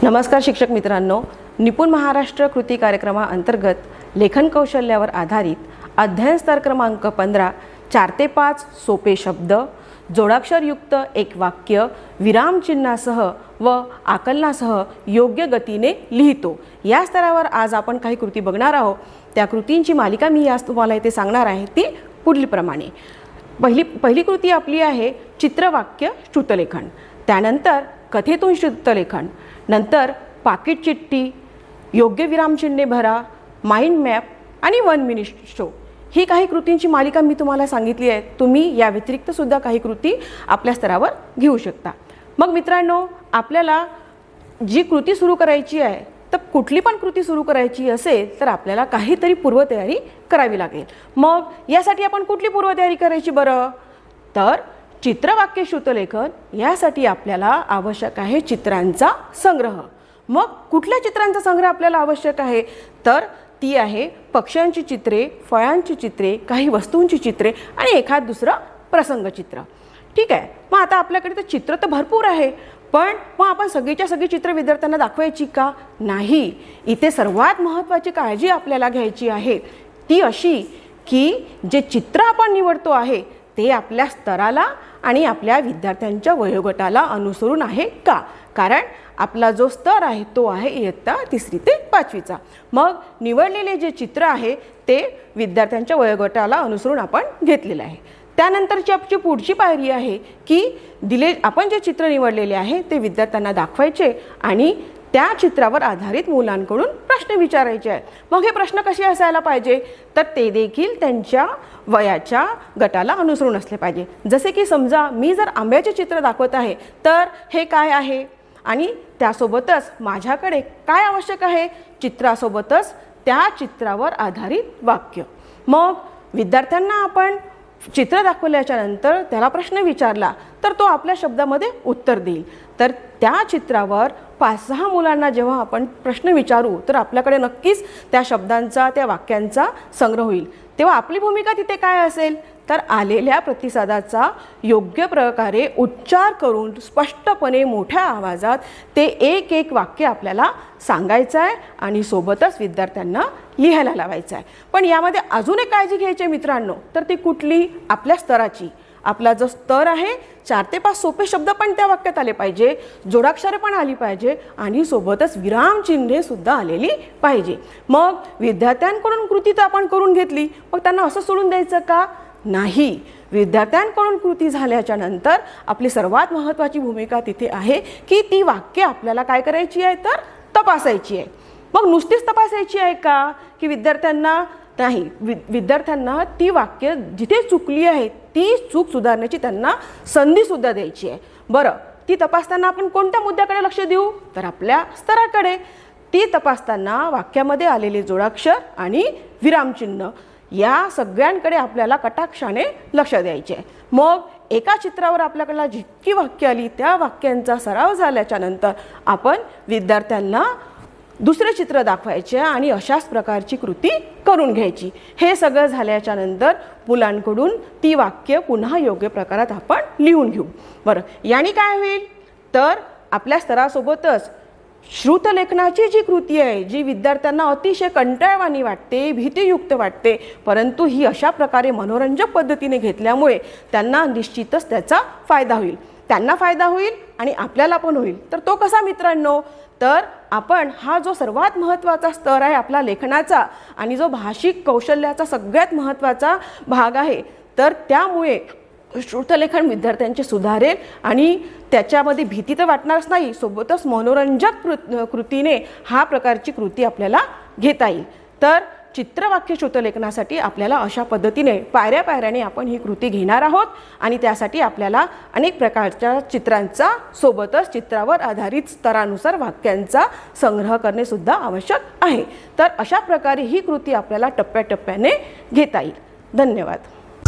नमस्कार शिक्षक मित्रांनो, निपुण महाराष्ट्र कृती कार्यक्रमाअंतर्गत लेखन कौशल्यावर आधारित अध्ययन स्तर क्रमांक 15 4 ते 5 सोपे शब्द, जोडाक्षरयुक्त एक वाक्य, विरामचिन्हासह व आकलनासह योग्य गतीने लिहितो या स्तरावर आज आपण काही कृती बघणार आहोत। त्या कृतींची मालिका मी आज तुम्हाला इथे सांगणार आहे ती पुढीलप्रमाणे। पहिली कृती आपली आहे चित्रवाक्य श्रुतलेखन, त्यानंतर कथेतून श्रुतलेखन, नंतर पाकिट चिठ्ठी, योग्य विरामचिन्हे भरा, माइंड मॅप आणि 1 मिनिट शो। ही काही कृतींची मालिका मी तुम्हाला सांगितली आहे। तुम्ही या व्यतिरिक्त सुद्धा काही कृती आपल्या स्तरावर घेऊ शकता। मग मित्रांनो, आपल्याला जी कृती सुरू करायची आहे तर कुठली पण कृती सुरू करायची असेल तर आपल्याला काहीतरी पूर्वतयारी करावी लागेल। मग यासाठी आपण कुठली पूर्वतयारी करायची बरं? तर चित्रवाक्य श्रुतलेखन यासाठी आपल्याला आवश्यक आहे चित्रांचा संग्रह। मग कुठल्या चित्रांचा संग्रह आपल्याला आवश्यक आहे? तर ती आहे पक्ष्यांची चित्रे, फळांची चित्रे, काही वस्तूंची चित्रे आणि एखाद दुसरं प्रसंगचित्र। ठीक आहे, मग आता आपल्याकडे तर चित्र तर भरपूर आहे, पण मग आपण सगळीच्या सगळी चित्र विद्यार्थ्यांना दाखवायची का? नाही। इथे सर्वात महत्त्वाची काळजी आपल्याला घ्यायची आहे ती अशी की जे चित्र आपण निवडतो आहे ते आपल्या स्तराला आणि आपल्या विद्यार्थ्यांच्या वयोगटाला अनुसरून आहे का? कारण आपला जो स्तर आहे तो आहे इयत्ता 3री ते 5वीचा। मग निवडलेले जे चित्र आहे ते विद्यार्थ्यांच्या वयोगटाला अनुसरून आपण घेतलेलं आहे। त्यानंतरची आपली पुढची पायरी आहे की आपण जे चित्र निवडलेले आहे ते विद्यार्थ्यांना दाखवायचे आणि त्या चित्रावर आधारित मुलांकडून प्रश्न विचारायचे आहेत। मग हे प्रश्न कसे असायला पाहिजे? तर ते देखील त्यांच्या वयाच्या गटाला अनुसरून असले पाहिजे। जसे की समजा मी जर आंब्याचे चित्र दाखवत आहे तर हे काय आहे आणि त्यासोबतच माझ्याकडे काय आवश्यक आहे? चित्रासोबतच त्या चित्रावर आधारित वाक्य। मग विद्यार्थ्यांना आपण चित्र दाखवल्याच्या नंतर त्याला प्रश्न विचारला तर तो आपल्या शब्दामध्ये उत्तर देईल। तर त्या चित्रावर 5-6 मुलांना जेव्हा आपण प्रश्न विचारू तर आपल्याकडे नक्कीच त्या शब्दांचा, त्या वाक्यांचा संग्रह होईल। तेव्हा आपली भूमिका तिथे काय असेल? तर आलेल्या प्रतिसादाचा योग्य प्रकारे उच्चार करून स्पष्टपणे मोठ्या आवाजात ते एक वाक्य आपल्याला सांगायचं आहे आणि सोबतच विद्यार्थ्यांना लिहायला लावायचं आहे। पण यामध्ये अजून एक काळजी घ्यायची आहे मित्रांनो, तर ती कुठली? आपल्या स्तराची। आपला जो स्तर आहे 4 ते 5 सोपे शब्द पण त्या वाक्यात आले पाहिजे, जोडाक्षरे पण आली पाहिजे आणि सोबतच विरामचिन्हे सुद्धा आलेली पाहिजे। मग विद्यार्थ्यांकडून कृती तर आपण करून घेतली, मग त्यांना असं सोडून द्यायचं का? नाही। विद्यार्थ्यांकडून कृती झाल्याच्या नंतर आपली सर्वात महत्त्वाची भूमिका तिथे आहे की ती वाक्य आपल्याला काय करायची आहे? तर तपासायची आहे। मग नुसतीच तपासायची आहे का की विद्यार्थ्यांना? नाही, विद्यार्थ्यांना ती वाक्य जिथे चुकली आहे ती चूक सुधारण्याची त्यांना संधीसुद्धा द्यायची आहे। बरं, ती तपासताना आपण कोणत्या मुद्द्याकडे लक्ष देऊ? तर आपल्या स्तराकडे। ती तपासताना वाक्यामध्ये आलेले जोडाक्षर आणि विरामचिन्ह या सगळ्यांकडे आपल्याला कटाक्षाने लक्ष द्यायचे आहे। मग एका चित्रावर आपल्याकडे जितकी वाक्य आली त्या वाक्यांचा सराव झाल्याच्या नंतर आपण विद्यार्थ्यांना दुसरे चित्र दाखवायचे आणि अशाच प्रकारची कृती करून घ्यायची। हे सगळं झाल्याच्या नंतर मुलांकडून ती वाक्य पुन्हा योग्य प्रकारात आपण लिहून घेऊ। बरं, याने काय होईल? तर आपल्या स्तरासोबतच श्रुतलेखनाची जी कृती आहे, जी विद्यार्थ्यांना अतिशय कंटाळवाणी वाटते, भीतीयुक्त वाटते, परंतु ही अशा प्रकारे मनोरंजक पद्धतीने घेतल्यामुळे त्यांना निश्चितच त्याचा फायदा होईल। त्यांना फायदा होईल आणि आपल्याला पण होईल। तर तो कसा मित्रांनो? तर आपण हा जो सर्वात महत्त्वाचा स्तर आहे आपला लेखनाचा आणि जो भाषिक कौशल्याचा सगळ्यात महत्त्वाचा भाग आहे, तर त्यामुळे श्रुतलेखन विद्यार्थ्यांचे सुधारेल आणि त्याच्यामध्ये भीती तर वाटणारच नाही, सोबतच मनोरंजक कृतीने हा प्रकारची कृती आपल्याला घेता येईल। तर चित्रवाक्य श्रुतलेखनासाठी आपल्याला अशा पद्धतीने पायऱ्याने आपण ही कृती घेणार आहोत आणि त्यासाठी आपल्याला अनेक प्रकारच्या चित्रांचा सोबतच चित्रावर आधारित स्तरानुसार वाक्यांचा संग्रह करणे सुद्धा आवश्यक आहे। तर अशा प्रकारे ही कृती आपल्याला टप्प्याटप्प्याने घेता येईल। धन्यवाद।